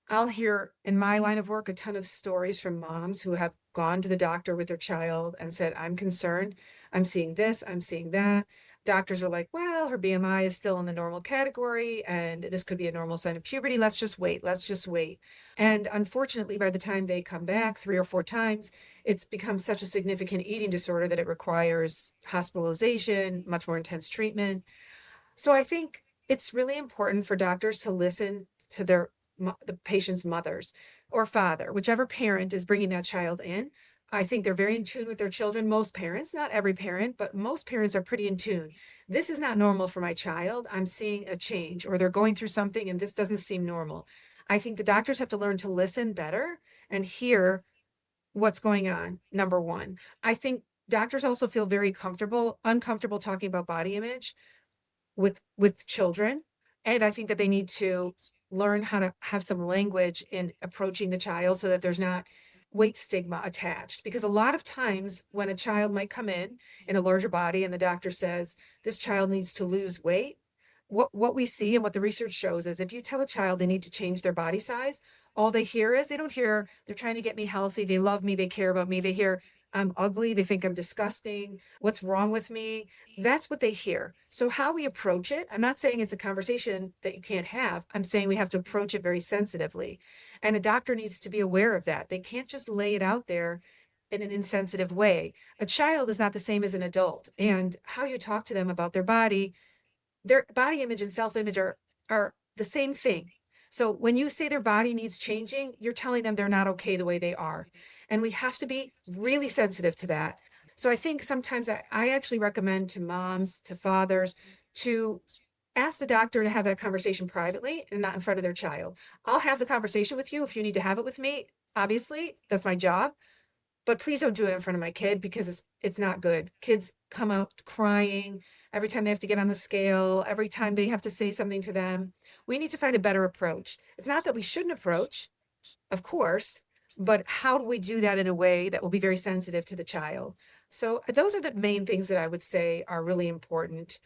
I'll hear in my line of work a ton of stories from moms who have gone to the doctor with their child and said, I'm concerned. I'm seeing this, I'm seeing that. Doctors are like, well, her BMI is still in the normal category, and this could be a normal sign of puberty. Let's just wait. Let's just wait. And unfortunately, by the time they come back 3 or 4 times, it's become such a significant eating disorder that it requires hospitalization, much more intense treatment. So I think it's really important for doctors to listen to the patient's mothers or father, whichever parent is bringing that child in. I think they're very in tune with their children. Most parents, not every parent, but most parents are pretty in tune. This is not normal for my child. I'm seeing a change, or they're going through something and this doesn't seem normal. I think the doctors have to learn to listen better and hear what's going on. Number one, I think doctors also feel very uncomfortable talking about body image with children, and I think that they need to learn how to have some language in approaching the child so that there's not weight stigma attached, because a lot of times when a child might come in a larger body and the doctor says this child needs to lose weight, what we see and what the research shows is if you tell a child they need to change their body size, all they hear is, they don't hear they're trying to get me healthy, they love me, they care about me, they hear I'm ugly, they think I'm disgusting, what's wrong with me. That's what they hear. So how we approach it, I'm not saying it's a conversation that you can't have. I'm saying we have to approach it very sensitively. And a doctor needs to be aware of that. They can't just lay it out there in an insensitive way. A child is not the same as an adult. And how you talk to them about their body image and self-image are the same thing. So when you say their body needs changing, you're telling them they're not okay the way they are. And we have to be really sensitive to that. So I think sometimes I actually recommend to moms, to fathers, to ask the doctor to have that conversation privately and not in front of their child. I'll have the conversation with you if you need to have it with me. Obviously, that's my job, but please don't do it in front of my kid because it's not good. Kids come out crying every time they have to get on the scale, every time they have to say something to them. We need to find a better approach. It's not that we shouldn't approach, of course, but how do we do that in a way that will be very sensitive to the child? So those are the main things that I would say are really important.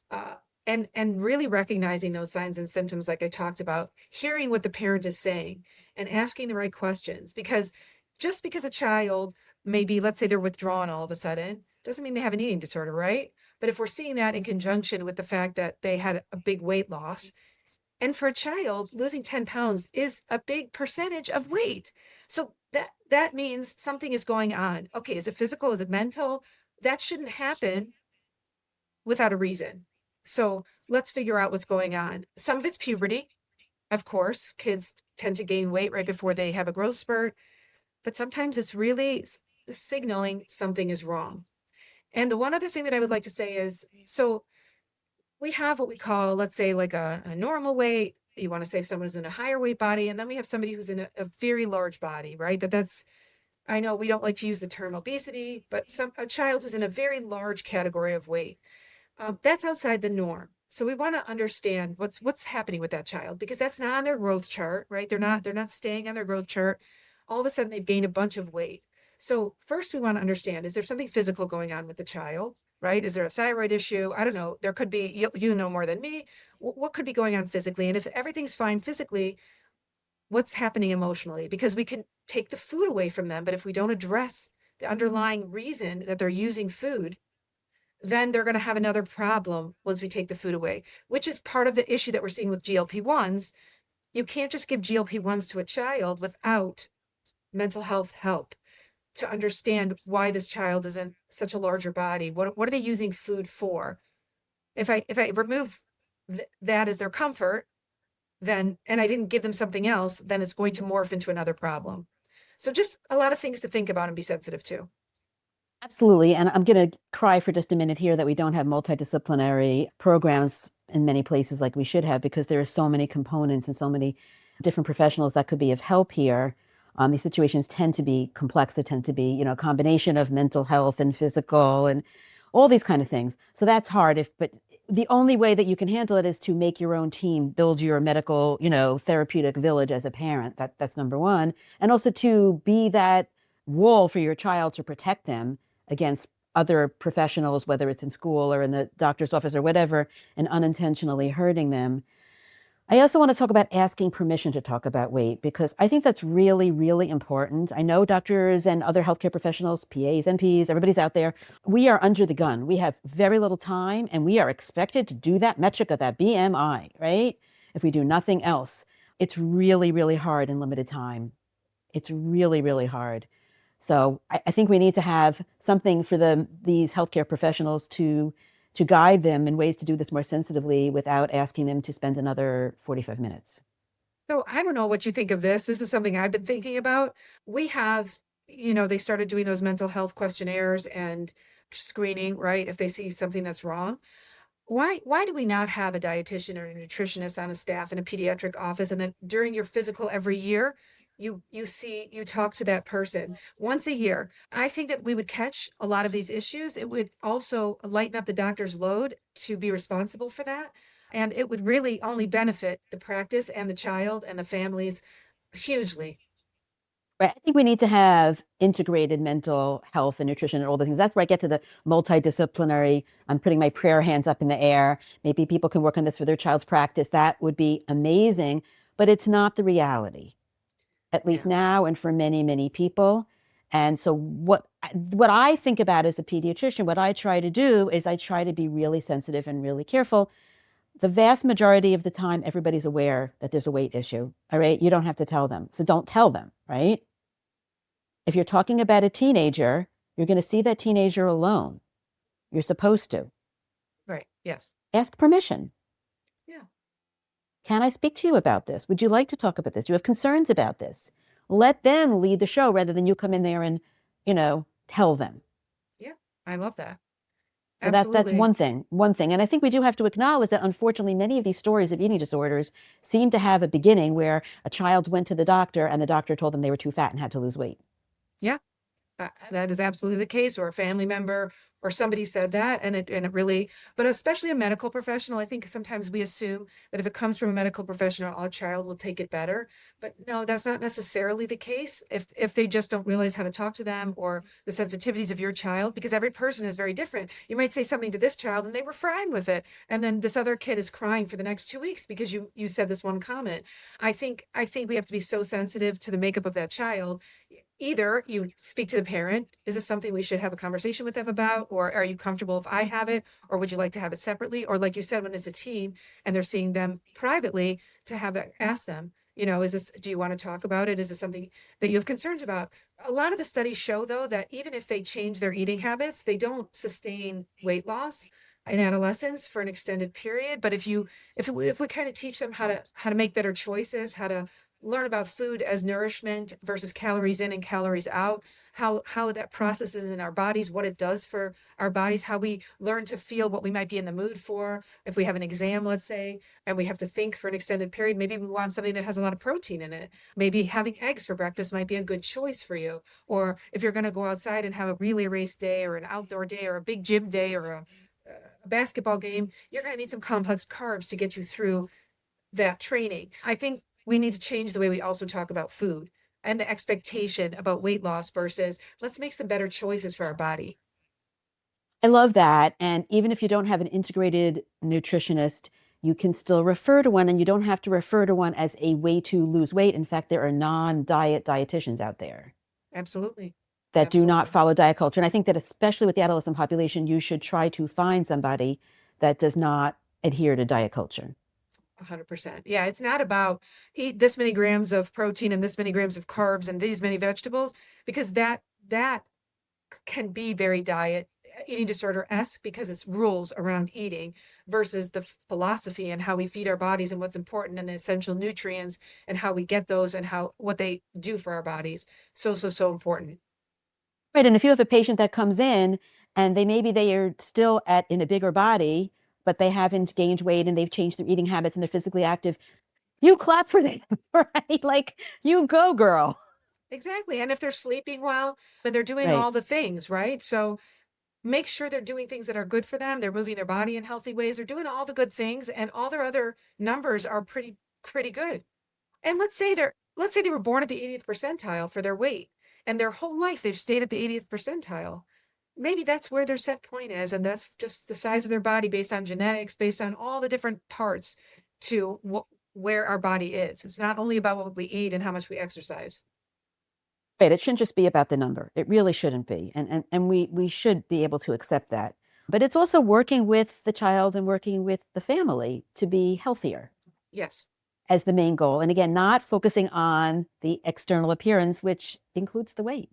Uh, and really recognizing those signs and symptoms, like I talked about, hearing what the parent is saying and asking the right questions. Because just because a child maybe, let's say they're withdrawn all of a sudden, doesn't mean they have an eating disorder, right? But if we're seeing that in conjunction with the fact that they had a big weight loss, and for a child, losing 10 pounds is a big percentage of weight. So that means something is going on. Okay, is it physical? Is it mental? That shouldn't happen without a reason. So let's figure out what's going on. Some of it's puberty, of course. Kids tend to gain weight right before they have a growth spurt, but sometimes it's really signaling something is wrong. And the one other thing that I would like to say is, so we have what we call, let's say, like a normal weight. You want to say if someone's in a higher weight body, and then we have somebody who's in a very large body, right? That's, I know we don't like to use the term obesity, but a child who's in a very large category of weight, that's outside the norm. So we want to understand what's happening with that child, because that's not on their growth chart, right? They're not staying on their growth chart. All of a sudden they've gained a bunch of weight. So first we want to understand, is there something physical going on with the child, right? Is there a thyroid issue? I don't know. There could be, you know more than me. What could be going on physically? And if everything's fine physically, what's happening emotionally? Because we can take the food away from them, but if we don't address the underlying reason that they're using food, then they're going to have another problem once we take the food away, which is part of the issue that we're seeing with GLP-1s. You can't just give GLP-1s to a child without mental health help to understand why this child is in such a larger body. What are they using food for? If I remove that as their comfort, then, and I didn't give them something else, then it's going to morph into another problem. So just a lot of things to think about and be sensitive to. Absolutely. And I'm going to cry for just a minute here that we don't have multidisciplinary programs in many places like we should have, because there are so many components and so many different professionals that could be of help here. These situations tend to be complex. They tend to be, a combination of mental health and physical and all these kind of things. So that's hard. But the only way that you can handle it is to make your own team, build your medical, therapeutic village as a parent. That's number one. And also to be that wall for your child to protect them against other professionals, whether it's in school or in the doctor's office or whatever, and unintentionally hurting them. I also want to talk about asking permission to talk about weight, because I think that's really, really important. I know doctors and other healthcare professionals, PAs, NPs, everybody's out there. We are under the gun. We have very little time, and we are expected to do that metric of that BMI, right? If we do nothing else, it's really, really hard in limited time. It's really, really hard. So I think we need to have something for these healthcare professionals to guide them in ways to do this more sensitively without asking them to spend another 45 minutes. So I don't know what you think of this. This is something I've been thinking about. We have, they started doing those mental health questionnaires and screening, right? If they see something that's wrong. Why do we not have a dietitian or a nutritionist on a staff in a pediatric office? And then during your physical every year, you talk to that person once a year. I think that we would catch a lot of these issues. It would also lighten up the doctor's load to be responsible for that. And it would really only benefit the practice and the child and the families hugely. Right. I think we need to have integrated mental health and nutrition and all the things. That's where I get to the multidisciplinary. I'm putting my prayer hands up in the air. Maybe people can work on this for their child's practice. That would be amazing, but it's not the reality, at least Yeah. now and for many, many people. And so what I think about as a pediatrician, what I try to do is I try to be really sensitive and really careful. The vast majority of the time, everybody's aware that there's a weight issue. All right. You don't have to tell them. So don't tell them, right? If you're talking about a teenager, you're going to see that teenager alone. You're supposed to Right. Yes. ask permission. Yeah. Can I speak to you about this? Would you like to talk about this? Do you have concerns about this? Let them lead the show rather than you come in there and, tell them. Yeah. I love that. So that's Absolutely. one thing. And I think we do have to acknowledge that unfortunately many of these stories of eating disorders seem to have a beginning where a child went to the doctor and the doctor told them they were too fat and had to lose weight. Yeah. That is absolutely the case, or a family member or somebody said that, and it really, but especially a medical professional. I think sometimes we assume that if it comes from a medical professional, our child will take it better. But no, that's not necessarily the case if they just don't realize how to talk to them, or the sensitivities of your child, because every person is very different. You might say something to this child and they were fine with it, and then this other kid is crying for the next 2 weeks because you said this one comment. I think we have to be so sensitive to the makeup of that child. either you speak to the parent, is this something we should have a conversation with them about? Or are you comfortable if I have it? Or would you like to have it separately? Or like you said, when it's a team and they're seeing them privately, to have it, ask them, is this, do you want to talk about it? Is this something that you have concerns about? A lot of the studies show, though, that even if they change their eating habits, they don't sustain weight loss in adolescence for an extended period. But if we kind of teach them how to make better choices, how to learn about food as nourishment versus calories in and calories out, how that processes in our bodies, what it does for our bodies, how we learn to feel what we might be in the mood for. If we have an exam, let's say, and we have to think for an extended period, maybe we want something that has a lot of protein in it. Maybe having eggs for breakfast might be a good choice for you. Or if you're going to go outside and have a relay race day or an outdoor day or a big gym day or a basketball game, you're going to need some complex carbs to get you through that training. I think we need to change the way we also talk about food and the expectation about weight loss versus let's make some better choices for our body. I love that. And even if you don't have an integrated nutritionist, you can still refer to one, and you don't have to refer to one as a way to lose weight. In fact, there are non-diet dietitians out there Absolutely. that do not Absolutely. follow diet culture. And I think that especially with the adolescent population, you should try to find somebody that does not adhere to diet culture. 100%. Yeah, it's not about eat this many grams of protein and this many grams of carbs and these many vegetables, because that can be very diet eating disorder-esque because it's rules around eating versus the philosophy and how we feed our bodies and what's important and the essential nutrients and how we get those and what they do for our bodies. So important. Right. And if you have a patient that comes in and they are still in a bigger body, but they haven't gained weight and they've changed their eating habits and they're physically active, you clap for them, right? Like, you go, girl. Exactly. And if they're sleeping well, but they're doing Right. all the things, right? So make sure they're doing things that are good for them. They're moving their body in healthy ways. They're doing all the good things, and all their other numbers are pretty good. And let's say they were born at the 80th percentile for their weight, and their whole life they've stayed at the 80th percentile. Maybe that's where their set point is, and that's just the size of their body based on genetics, based on all the different parts to where our body is. It's not only about what we eat and how much we exercise. Right. It shouldn't just be about the number. It really shouldn't be. And we should be able to accept that. But it's also working with the child and working with the family to be healthier Yes, as the main goal. And again, not focusing on the external appearance, which includes the weight.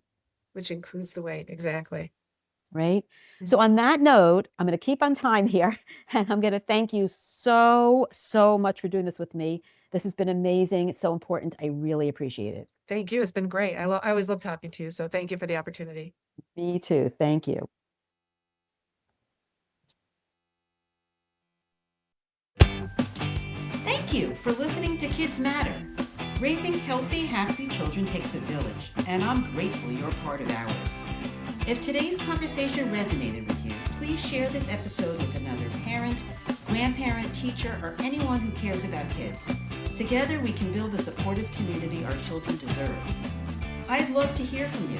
which includes the weight. Exactly. Right. So, Mhm. on that note, I'm going to keep on time here, and I'm going to thank you so much for doing this with me. This has been amazing. It's so important. I really appreciate it. Thank you. It's been great. I always love talking to you. So thank you for the opportunity. Me too. Thank you. Thank you for listening to Kids Matter. Raising healthy, happy children takes a village, and I'm grateful you're part of ours. If today's conversation resonated with you, please share this episode with another parent, grandparent, teacher, or anyone who cares about kids. Together, we can build the supportive community our children deserve. I'd love to hear from you.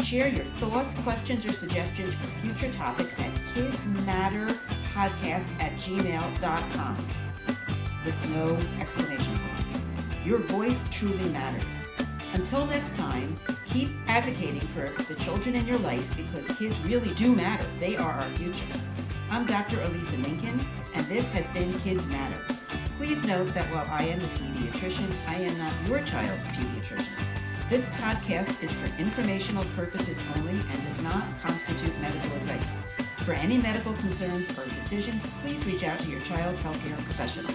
Share your thoughts, questions, or suggestions for future topics at kidsmatterpodcast@gmail.com with no exclamation point. Your voice truly matters. Until next time, keep advocating for the children in your life, because kids really do matter. They are our future. I'm Dr. Elisa Lincoln, and this has been Kids Matter. Please note that while I am a pediatrician, I am not your child's pediatrician. This podcast is for informational purposes only and does not constitute medical advice. For any medical concerns or decisions, please reach out to your child's healthcare professional.